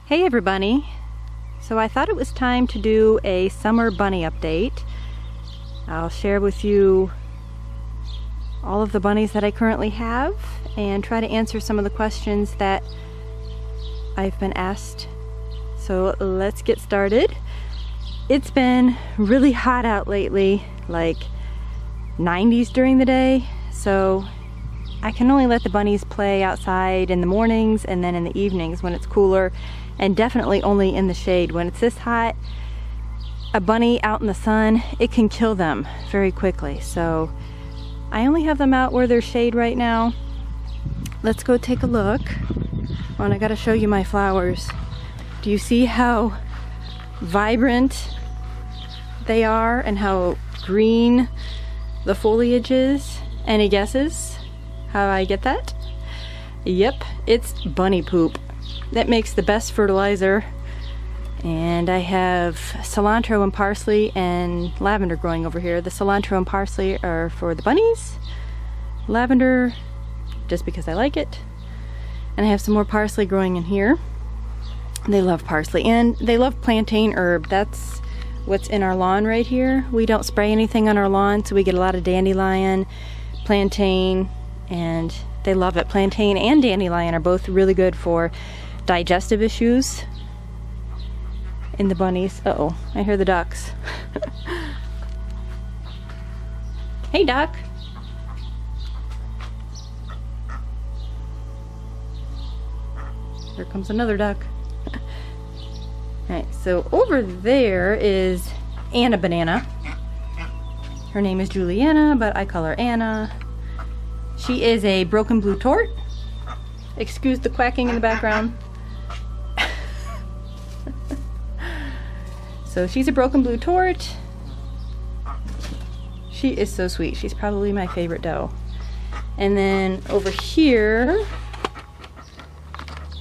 Hey everybody! So I thought it was time to do a summer bunny update. I'll share with you all of the bunnies that I currently have and try to answer some of the questions that I've been asked. So let's get started. It's been really hot out lately, like 90s during the day, so I can only let the bunnies play outside in the mornings and then in the evenings when it's cooler, and definitely only in the shade. When it's this hot, a bunny out in the sun, it can kill them very quickly. So I only have them out where there's shade right now. Let's go take a look. Oh, and I gotta show you my flowers. Do you see how vibrant they are and how green the foliage is? Any guesses how I get that? Yep, it's bunny poop. That makes the best fertilizer. And I have cilantro and parsley and lavender growing over here. The cilantro and parsley are for the bunnies. Lavender, just because I like it. And I have some more parsley growing in here. They love parsley and they love plantain herb. That's what's in our lawn right here. We don't spray anything on our lawn, so we get a lot of dandelion, plantain, and they love it. Plantain and dandelion are both really good for digestive issues in the bunnies. Uh-oh, I hear the ducks. Hey, duck. Here comes another duck. Alright, so over there is Anna Banana. Her name is Juliana, but I call her Anna. She is a broken blue tort. Excuse the quacking in the background. So she's a broken blue tort. She is so sweet. She's probably my favorite doe. And then over here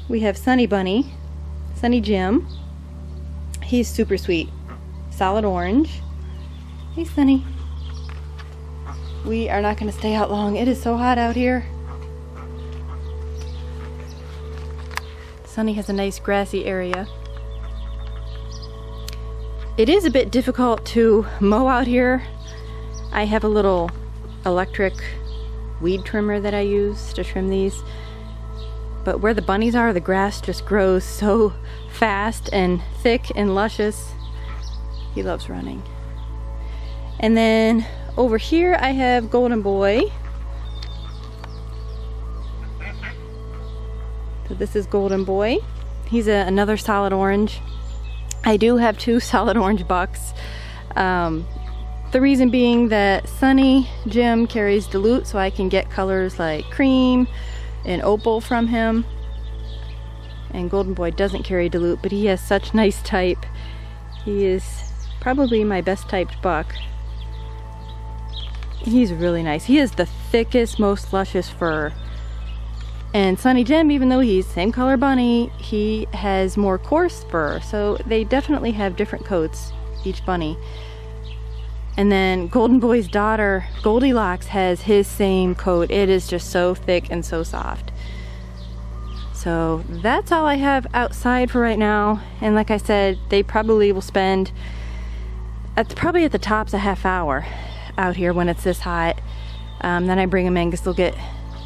we have Sunny Bunny, Sunny Jim. He's super sweet. Solid orange. Hey, Sunny. We are not going to stay out long. It is so hot out here. Sunny has a nice grassy area. It is a bit difficult to mow out here. I have a little electric weed trimmer that I use to trim these. But where the bunnies are, the grass just grows so fast and thick and luscious. He loves running. And then over here I have Golden Boy. So this is Golden Boy. He's another solid orange. I do have two solid orange bucks. The reason being that Sunny Jim carries dilute, so I can get colors like cream and opal from him. And Golden Boy doesn't carry dilute, but he has such nice type. He is probably my best typed buck. He's really nice. He has the thickest, most luscious fur. And Sunny Jim, even though he's same color bunny, he has more coarse fur. So they definitely have different coats, each bunny. And then Golden Boy's daughter, Goldilocks, has his same coat. It is just so thick and so soft. So that's all I have outside for right now. And like I said, they probably will spend, probably at the tops, a half hour out here when it's this hot. Then I bring them in because they'll get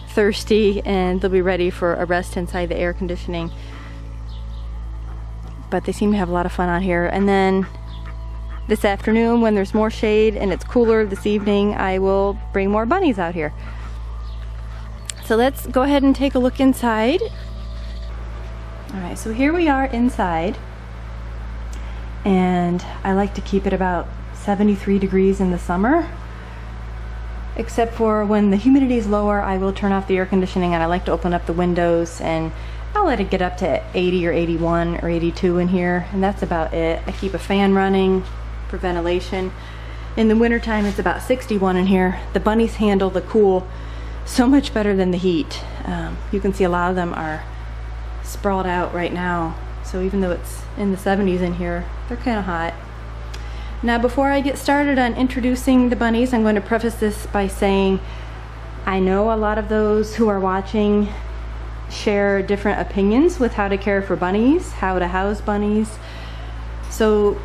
thirsty and they'll be ready for a rest inside the air conditioning. But they seem to have a lot of fun out here. And then this afternoon, when there's more shade and it's cooler this evening, I will bring more bunnies out here. So let's go ahead and take a look inside. Alright, so here we are inside, and I like to keep it about 73 degrees in the summer. Except for when the humidity is lower, I will turn off the air conditioning and I like to open up the windows, and I'll let it get up to 80 or 81 or 82 in here, and that's about it. I keep a fan running for ventilation. In the wintertime, it's about 61 in here. The bunnies handle the cool so much better than the heat. You can see a lot of them are sprawled out right now. So even though it's in the 70s in here, they're kind of hot. Now before I get started on introducing the bunnies, I'm going to preface this by saying I know a lot of those who are watching share different opinions with how to care for bunnies, how to house bunnies. So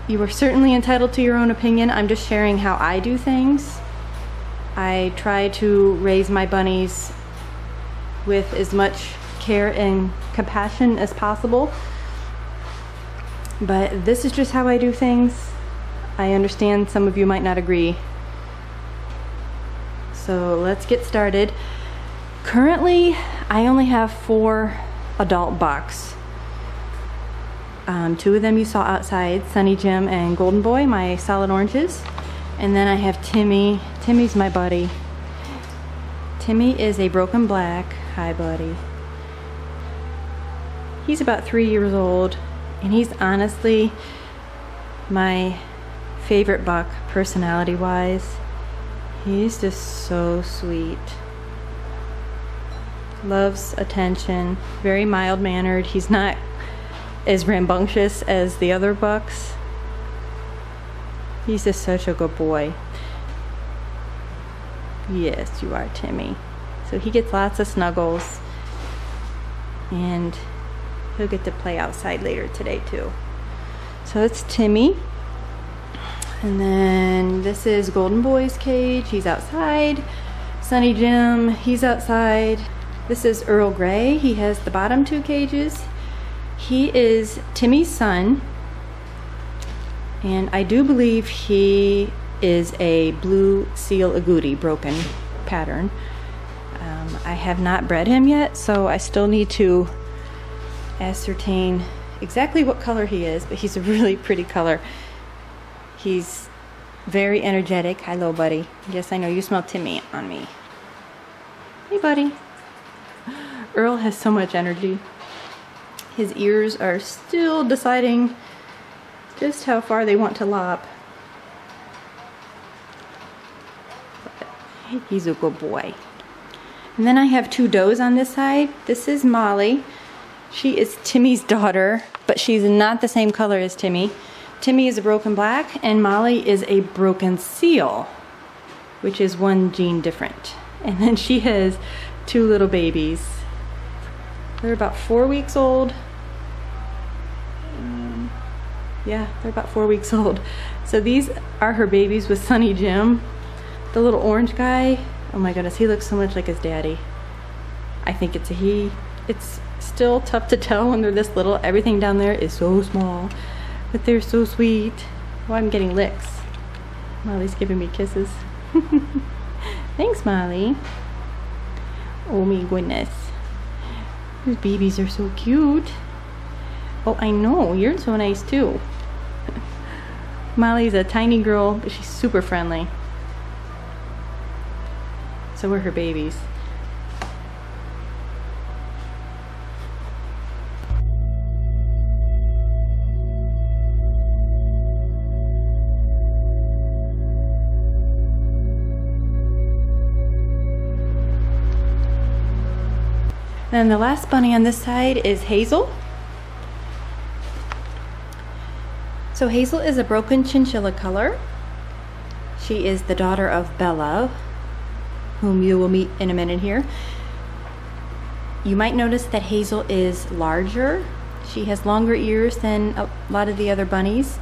you are certainly entitled to your own opinion. I'm just sharing how I do things. I try to raise my bunnies with as much care and compassion as possible. But this is just how I do things. I understand some of you might not agree. So let's get started. Currently, I only have 4 adult bucks. 2 of them you saw outside, Sunny Jim and Golden Boy, my solid oranges. And then I have Timmy. Timmy's my buddy. Timmy is a broken black. Hi, buddy. He's about 3 years old, and he's honestly my favorite buck personality-wise. He's just so sweet. Loves attention, very mild-mannered. He's not as rambunctious as the other bucks. He's just such a good boy. Yes, you are, Timmy. So he gets lots of snuggles, and he'll get to play outside later today too. So it's Timmy. And then this is Golden Boy's cage. He's outside. Sunny Jim, he's outside. This is Earl Grey. He has the bottom 2 cages. He is Timmy's son, and I do believe he is a blue seal agouti broken pattern. I have not bred him yet, so I still need to ascertain exactly what color he is, but he's a really pretty color. He's very energetic. Hello, buddy. Yes, I know you smell Timmy on me. Hey, buddy. Earl has so much energy. His ears are still deciding just how far they want to lop. But he's a good boy. And then I have 2 does on this side. This is Molly. She is Timmy's daughter, but she's not the same color as Timmy. Timmy is a broken black, and Molly is a broken seal, which is 1 gene different. And then she has 2 little babies. They're about 4 weeks old. Yeah, they're about 4 weeks old. So these are her babies with Sunny Jim. The little orange guy, oh my goodness, he looks so much like his daddy. I think it's a he. It's still tough to tell when they're this little. Everything down there is so small, but they're so sweet. Oh, I'm getting licks. Molly's giving me kisses. Thanks, Molly. Oh my goodness. These babies are so cute. Oh, I know, you're so nice too. Molly's a tiny girl, but she's super friendly. So are her babies. Then the last bunny on this side is Hazel. So Hazel is a broken chinchilla color. She is the daughter of Bella, whom you will meet in a minute here. You might notice that Hazel is larger. She has longer ears than a lot of the other bunnies.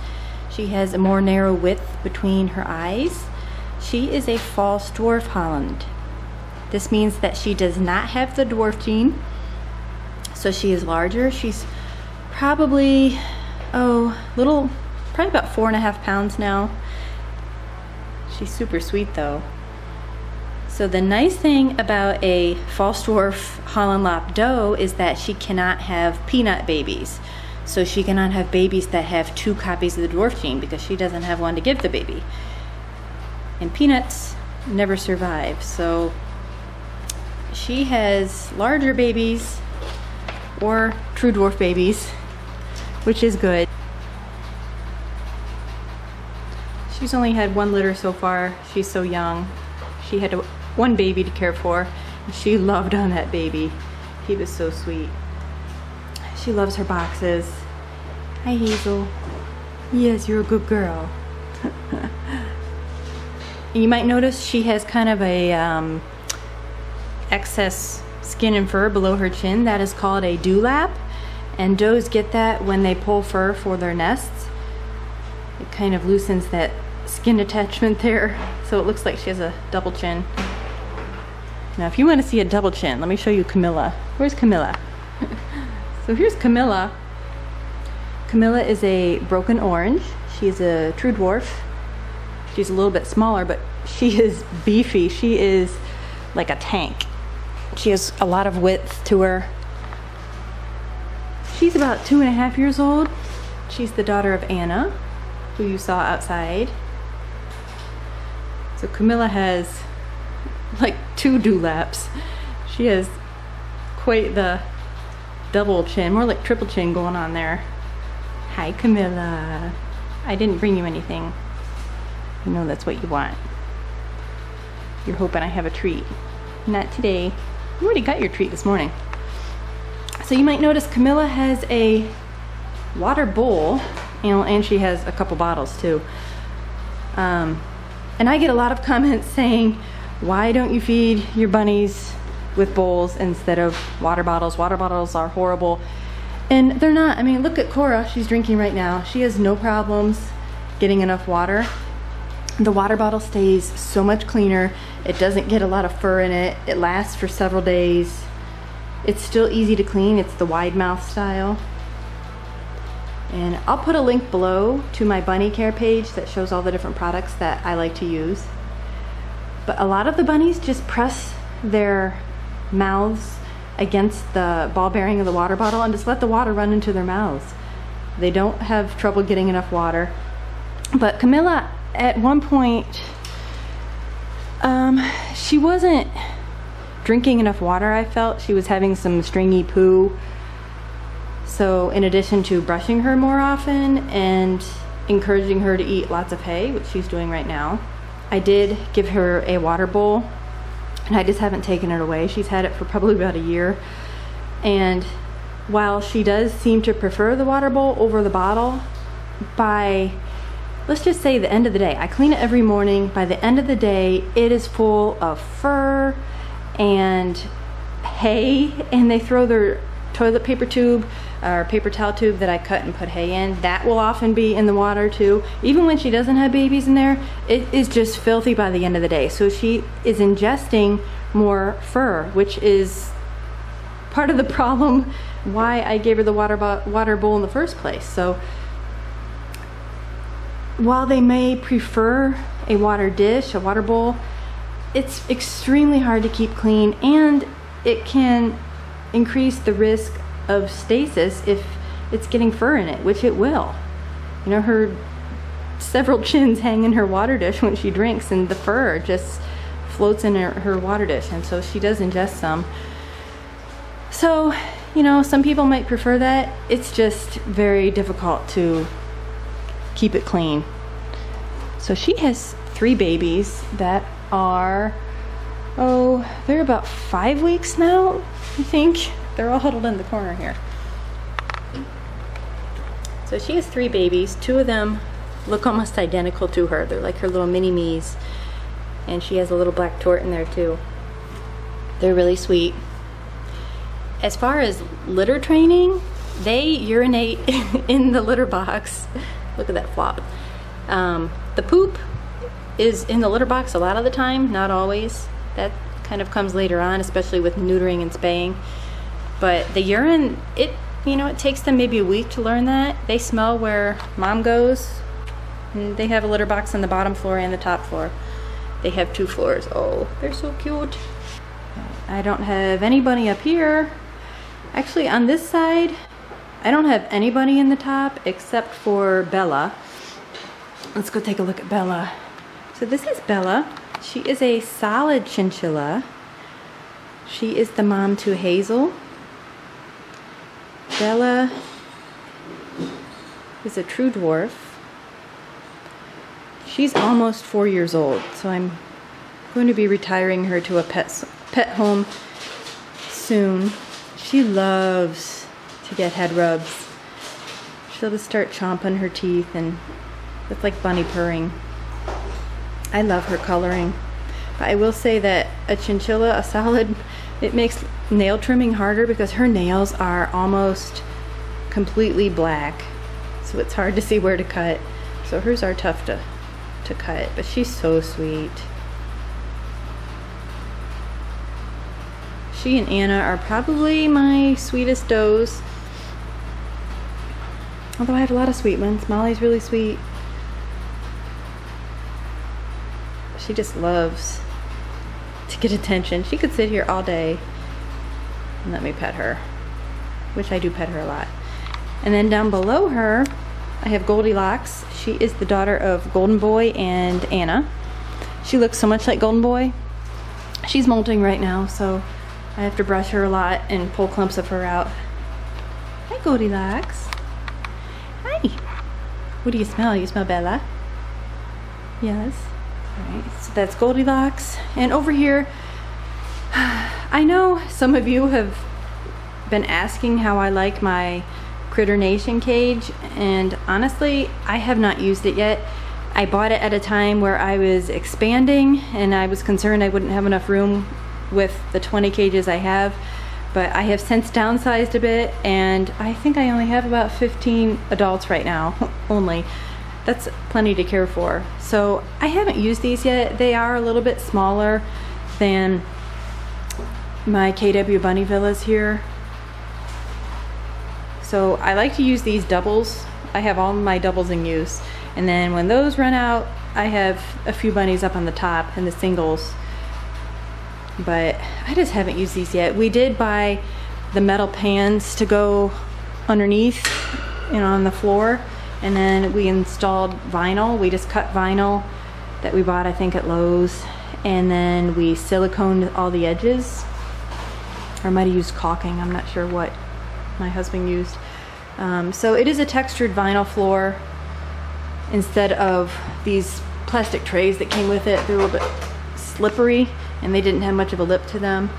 She has a more narrow width between her eyes. She is a false dwarf Holland. This means that she does not have the dwarf gene, so she is larger. She's probably, probably about 4.5 pounds now. She's super sweet though. So the nice thing about a false dwarf Holland lop doe is that she cannot have peanut babies. So she cannot have babies that have 2 copies of the dwarf gene because she doesn't have one to give the baby. And peanuts never survive. So she has larger babies or true dwarf babies, which is good. She's only had 1 litter so far. She's so young. She had 1 baby to care for. And she loved on that baby. He was so sweet. She loves her boxes. Hi, Hazel. Yes, you're a good girl. You might notice she has kind of a excess skin and fur below her chin. That is called a dewlap, and does get that when they pull fur for their nests. It kind of loosens that skin attachment there, so it looks like she has a double chin. Now if you want to see a double chin, let me show you Camilla. Where's Camilla? So here's Camilla. Camilla is a broken orange. She's a true dwarf. She's a little bit smaller, but she is beefy. She is like a tank. She has a lot of width to her. She's about 2.5 years old. She's the daughter of Anna, who you saw outside. So Camilla has like 2 dewlaps. She has quite the double chin, more like triple chin going on there. Hi Camilla. I didn't bring you anything. I know that's what you want. You're hoping I have a treat. Not today. You already got your treat this morning. So you might notice Camilla has a water bowl, and she has a couple bottles too. And I get a lot of comments saying, why don't you feed your bunnies with bowls instead of water bottles? Water bottles are horrible. And they're not. I mean, look at Cora. She's drinking right now. She has no problems getting enough water. The water bottle stays so much cleaner. It doesn't get a lot of fur in it. It lasts for several days. It's still easy to clean. It's the wide mouth style. And I'll put a link below to my bunny care page that shows all the different products that I like to use. But a lot of the bunnies just press their mouths against the ball bearing of the water bottle and just let the water run into their mouths. They don't have trouble getting enough water. But Camilla, at one point, she wasn't drinking enough water. I felt she was having some stringy poo. So in addition to brushing her more often and encouraging her to eat lots of hay, which she's doing right now, I did give her a water bowl, and I just haven't taken it away. She's had it for probably about a year. And while she does seem to prefer the water bowl over the bottle, by, let's just say, the end of the day, I clean it every morning. By the end of the day, it is full of fur and hay, and they throw their toilet paper tube or paper towel tube that I cut and put hay in. That will often be in the water too. Even when she doesn't have babies in there, it is just filthy by the end of the day. So she is ingesting more fur, which is part of the problem why I gave her the water bowl in the first place. So while they may prefer a water dish, a water bowl, it's extremely hard to keep clean, and it can increase the risk of stasis if it's getting fur in it, which it will. You know, her several chins hang in her water dish when she drinks, and the fur just floats in her water dish, and so she does ingest some. So, you know, some people might prefer that. It's just very difficult to keep it clean. So she has 3 babies that are, they're about 5 weeks now, I think. They're all huddled in the corner here. So she has 3 babies. 2 of them look almost identical to her. They're like her little mini-me's. And she has a little black tort in there too. They're really sweet. As far as litter training, they urinate in the litter box. Look at that flop. The poop is in the litter box a lot of the time, not always. That kind of comes later on, especially with neutering and spaying. But the urine, it takes them maybe a week to learn that. They smell where mom goes. And they have a litter box on the bottom floor and the top floor. They have 2 floors. Oh, they're so cute. I don't have any bunny up here. Actually, on this side, I don't have anybody in the top except for Bella. Let's go take a look at Bella. So this is Bella. She is a solid chinchilla. She is the mom to Hazel. Bella is a true dwarf. She's almost 4 years old, so I'm going to be retiring her to a pet home soon. She loves to get head rubs. She'll just start chomping her teeth, and it's like bunny purring. I love her coloring. But I will say that a chinchilla, a solid It makes nail trimming harder because her nails are almost completely black, so it's hard to see where to cut. So hers are tough to cut, but she's so sweet. She and Anna are probably my sweetest does. Although I have a lot of sweet ones. Molly's really sweet. She just loves to get attention. She could sit here all day and let me pet her, which I do pet her a lot. And then down below her, I have Goldilocks. She is the daughter of Golden Boy and Anna. She looks so much like Golden Boy. She's molting right now, so I have to brush her a lot and pull clumps of her out. Hi, Goldilocks. Hi. What do you smell? You smell Bella? Yes. All right, so that's Goldilocks. And over here, I know some of you have been asking how I like my Critter Nation cage, and honestly, I have not used it yet. I bought it at a time where I was expanding and I was concerned I wouldn't have enough room with the 20 cages I have, but I have since downsized a bit, and I think I only have about 15 adults right now only. That's plenty to care for. So I haven't used these yet. They are a little bit smaller than my KW Bunny Villas here. So I like to use these doubles. I have all my doubles in use. And then when those run out, I have a few bunnies up on the top and the singles. But I just haven't used these yet. We did buy the metal pans to go underneath and on the floor. And then we installed vinyl. We just cut vinyl that we bought, I think, at Lowe's. And then we siliconed all the edges. Or I might have used caulking. I'm not sure what my husband used. So it is a textured vinyl floor instead of these plastic trays that came with it. They're a little bit slippery and they didn't have much of a lip to them.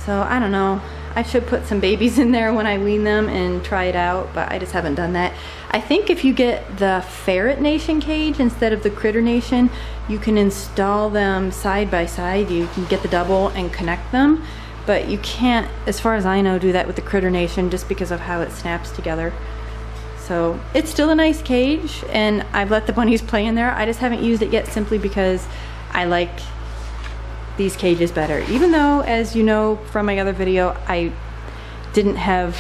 So I don't know. I should put some babies in there when I wean them and try it out, but I just haven't done that. I think if you get the Ferret Nation cage instead of the Critter Nation, you can install them side by side. You can get the double and connect them, but you can't, as far as I know, do that with the Critter Nation just because of how it snaps together. So it's still a nice cage, and I've let the bunnies play in there. I just haven't used it yet simply because I like these cages better. Even though, as you know from my other video, I didn't have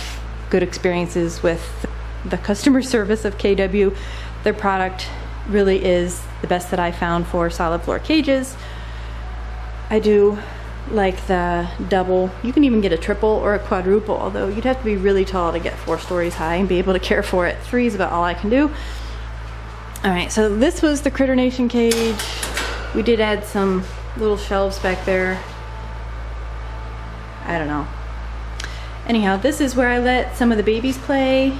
good experiences with the customer service of KW. Their product really is the best that I found for solid floor cages. I do like the double. You can even get a triple or a quadruple, although you'd have to be really tall to get 4 stories high and be able to care for it. 3 is about all I can do. All right, so this was the Critter Nation cage. We did add some little shelves back there. I don't know. Anyhow, this is where I let some of the babies play.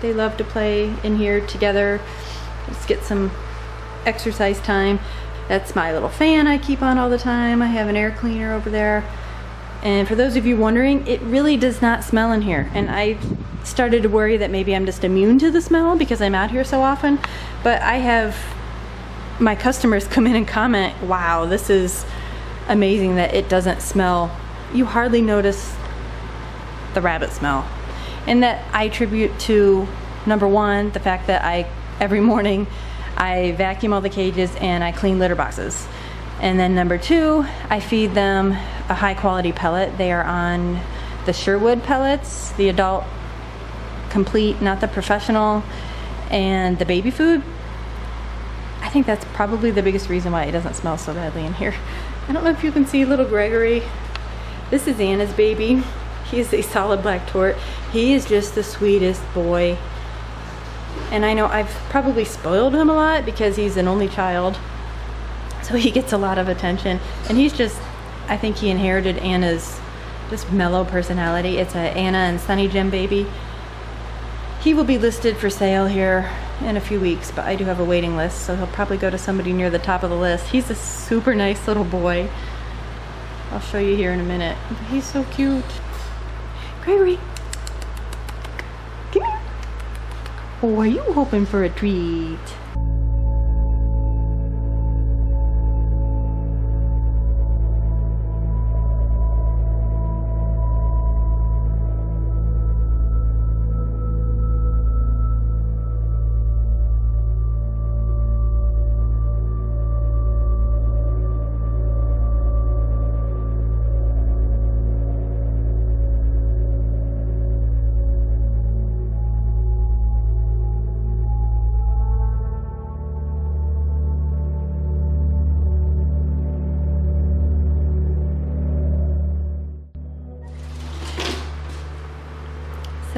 They love to play in here together. Let's get some exercise time. That's my little fan I keep on all the time. I have an air cleaner over there. And for those of you wondering, it really does not smell in here. And I started to worry that maybe I'm just immune to the smell because I'm out here so often. But I have my customers come in and comment, wow, this is amazing that it doesn't smell. You hardly notice the rabbit smell. And that I attribute to, number one, the fact that every morning I vacuum all the cages and I clean litter boxes. And then number two, I feed them a high quality pellet. They are on the Sherwood pellets, the adult complete, not the professional, and the baby food. I think that's probably the biggest reason why it doesn't smell so badly in here. I don't know if you can see little Gregory. This is Anna's baby. He's a solid black tort. He is just the sweetest boy. And I know I've probably spoiled him a lot because he's an only child. So he gets a lot of attention. And he's just, I think he inherited Anna's just mellow personality. It's a Anna and Sunny Jim baby. He will be listed for sale here in a few weeks, but I do have a waiting list, so he'll probably go to somebody near the top of the list. He's a super nice little boy. I'll show you here in a minute. He's so cute. Gregory, come here. Oh, are you hoping for a treat?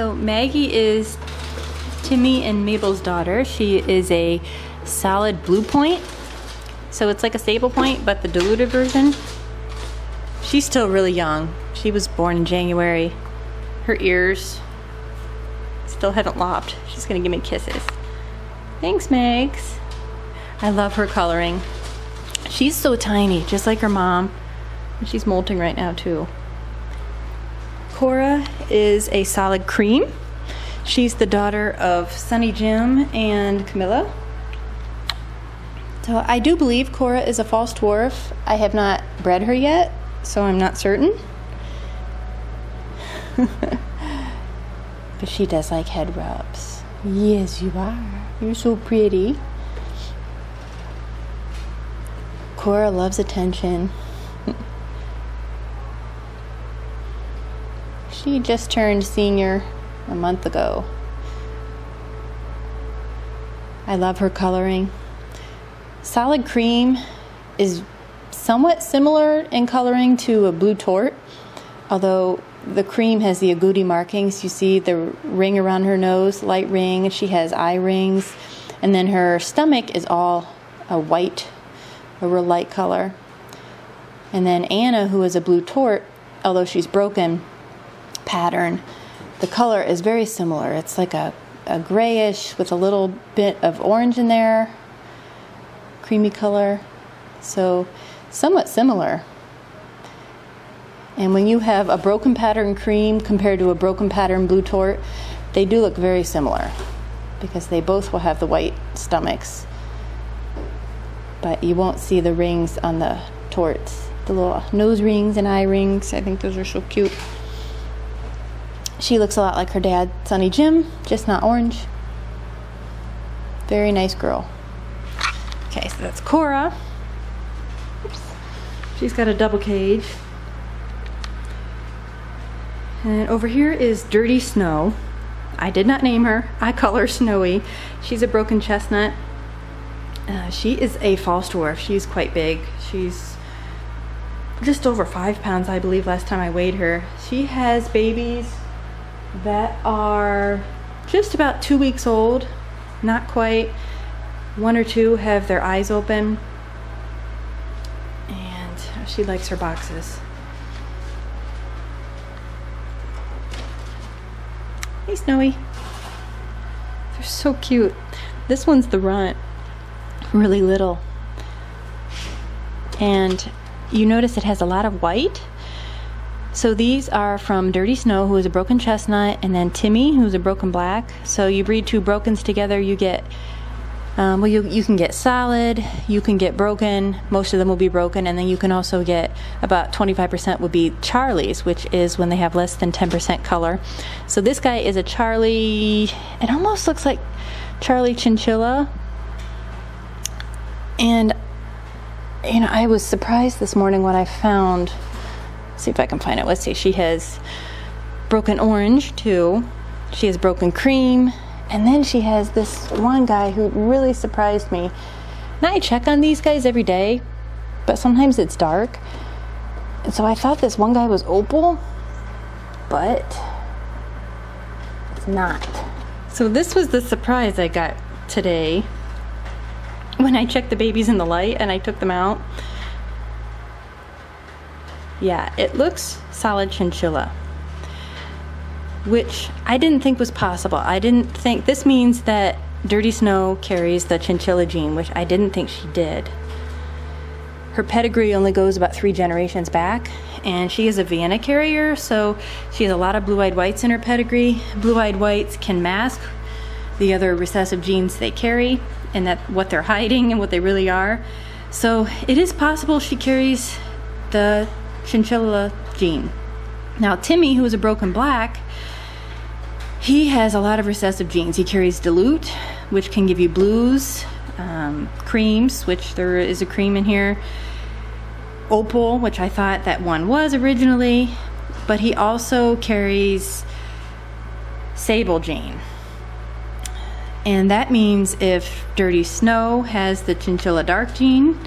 So Maggie is Timmy and Mabel's daughter. She is a solid blue point. So it's like a stable point, but the diluted version. She's still really young. She was born in January. Her ears still haven't lopped. She's gonna give me kisses. Thanks, Megs. I love her coloring. She's so tiny, just like her mom. And she's molting right now too. Cora is a solid cream. She's the daughter of Sunny Jim and Camilla. So I do believe Cora is a false dwarf. I have not bred her yet, so I'm not certain. But she does like head rubs. Yes, you are. You're so pretty. Cora loves attention. She just turned senior a month ago. I love her coloring. Solid cream is somewhat similar in coloring to a blue tort, although the cream has the agouti markings. You see the ring around her nose, light ring. She has eye rings, and then her stomach is all a white, a real light color. And then Anna, who is a blue tort, although she's broken pattern, the color is very similar. It's like a grayish with a little bit of orange in there, creamy color, so somewhat similar. And when you have a broken pattern cream compared to a broken pattern blue tort, they do look very similar because they both will have the white stomachs, but you won't see the rings on the torts, the little nose rings and eye rings. I think those are so cute. She looks a lot like her dad, Sunny Jim, just not orange. Very nice girl. Okay, so that's Cora. Oops. She's got a double cage. And over here is Dirty Snow. I did not name her. I call her Snowy. She's a broken chestnut. She is a false dwarf. She's quite big. She's just over 5 pounds, I believe, last time I weighed her. She has babies that are just about 2 weeks old. Not quite. 1 or 2 have their eyes open. And she likes her boxes. Hey, Snowy. They're so cute. This one's the runt. Really little. And you notice it has a lot of white. So these are from Dirty Snow, who is a broken chestnut, and then Timmy, who's a broken black. So you breed 2 brokens together, you get, well, you can get solid, you can get broken, most of them will be broken, and then you can also get about 25% would be Charlies, which is when they have less than 10% color. So this guy is a Charlie, it almost looks like Charlie Chinchilla. And, you know, I was surprised this morning when I found, see if I can find it. Let's see. She has broken orange too. She has broken cream. And then she has this one guy who really surprised me. Now I check on these guys every day, but sometimes it's dark. And so I thought this one guy was opal, but it's not. So this was the surprise I got today when I checked the babies in the light and I took them out. Yeah, it looks solid chinchilla, which I didn't think was possible. I didn't think, this means that Dirty Snow carries the chinchilla gene, which I didn't think she did. Her pedigree only goes about 3 generations back, and she is a Vienna carrier, so she has a lot of blue-eyed whites in her pedigree. Blue-eyed whites can mask the other recessive genes they carry, and that what they're hiding and what they really are. So it is possible she carries the chinchilla gene. Now Timmy, who is a broken black, he has a lot of recessive genes. He carries dilute, which can give you blues, creams, which there is a cream in here, opal, which I thought that one was originally, but he also carries sable gene. And that means if Dirty Snow has the chinchilla dark gene,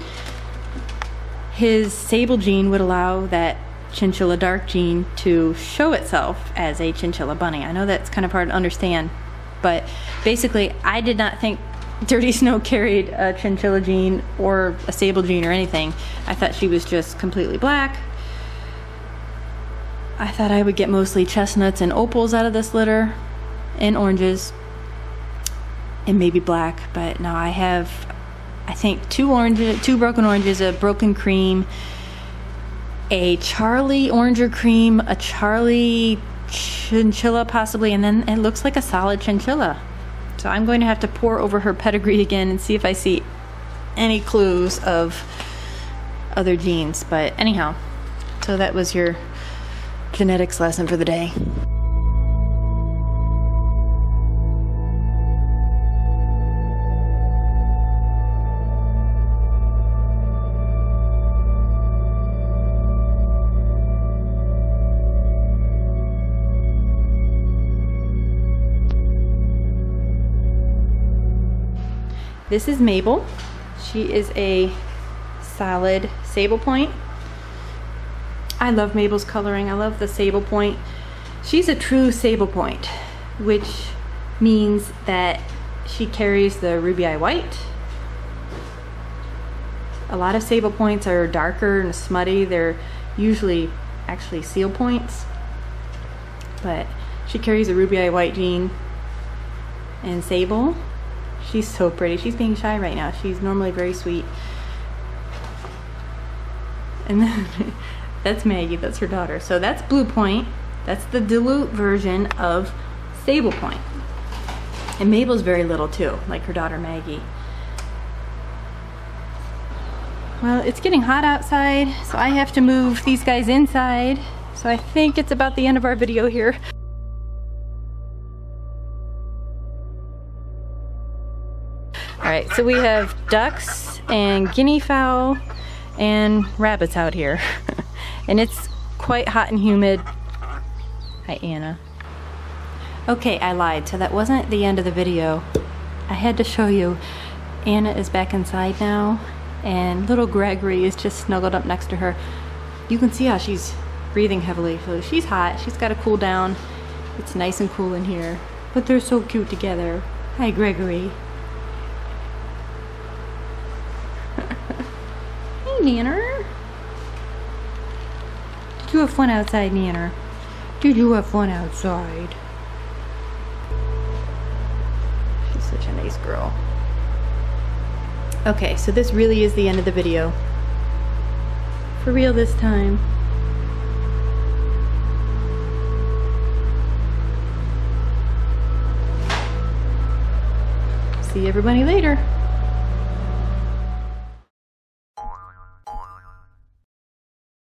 his sable gene would allow that chinchilla dark gene to show itself as a chinchilla bunny. I know that's kind of hard to understand, but basically I did not think Dirty Snow carried a chinchilla gene or a sable gene or anything. I thought she was just completely black. I thought I would get mostly chestnuts and opals out of this litter, and oranges, and maybe black, but no, I have, I think, two broken oranges, a broken cream, a Charlie Oranger cream, a Charlie chinchilla possibly, and then it looks like a solid chinchilla. So I'm going to have to pour over her pedigree again and see if I see any clues of other genes. But anyhow, so that was your genetics lesson for the day. This is Mabel. She is a solid sable point. I love Mabel's coloring. I love the sable point. She's a true sable point, which means that she carries the ruby eye white. A lot of sable points are darker and smutty. They're usually actually seal points, but she carries a ruby eye white gene and sable. She's so pretty. She's being shy right now. She's normally very sweet. And then that's Maggie. That's her daughter. So that's Blue Point. That's the dilute version of Sable Point. And Mabel's very little too, like her daughter Maggie. Well, it's getting hot outside, so I have to move these guys inside. So I think it's about the end of our video here. Alright, so we have ducks and guinea fowl and rabbits out here. And it's quite hot and humid. Hi, Anna. Okay, I lied. So that wasn't the end of the video. I had to show you. Anna is back inside now, and little Gregory is just snuggled up next to her. You can see how she's breathing heavily. So she's hot. She's got to cool down. It's nice and cool in here. But they're so cute together. Hi, Gregory. Nanner? Did you have fun outside, Nanner? Did you have fun outside? She's such a nice girl. Okay, so this really is the end of the video. For real this time. See everybody later.